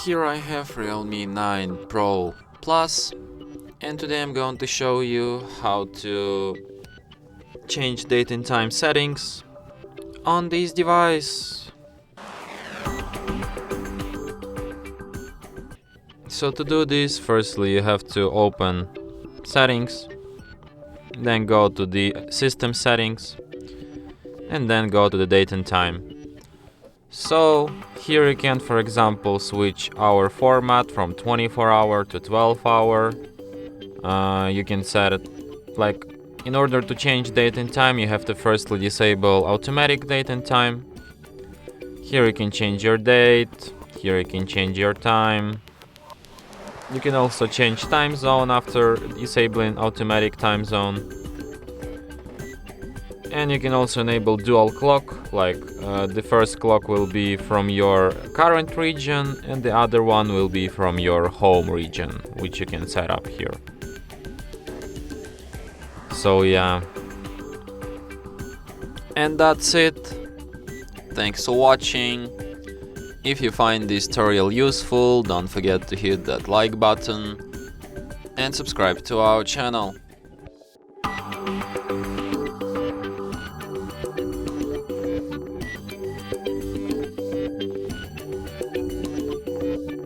Here I have Realme 9 Pro Plus, and today I'm going to show you how to change date and time settings on this device. So to do this, firstly you have to open settings, then go to the system settings, and then go to the date and time. So here you can, for example, switch hour format from 24-hour to 12-hour. You can set it, like, in order to change date and time you have to firstly disable automatic date and time. Here you can change your date, here you can change your time. You can also change time zone after disabling automatic time zone. And you can also enable dual clock, like the first clock will be from your current region and the other one will be from your home region, which you can set up here. So yeah, and that's it. Thanks for watching. If you find this tutorial useful, don't forget to hit that like button and subscribe to our channel.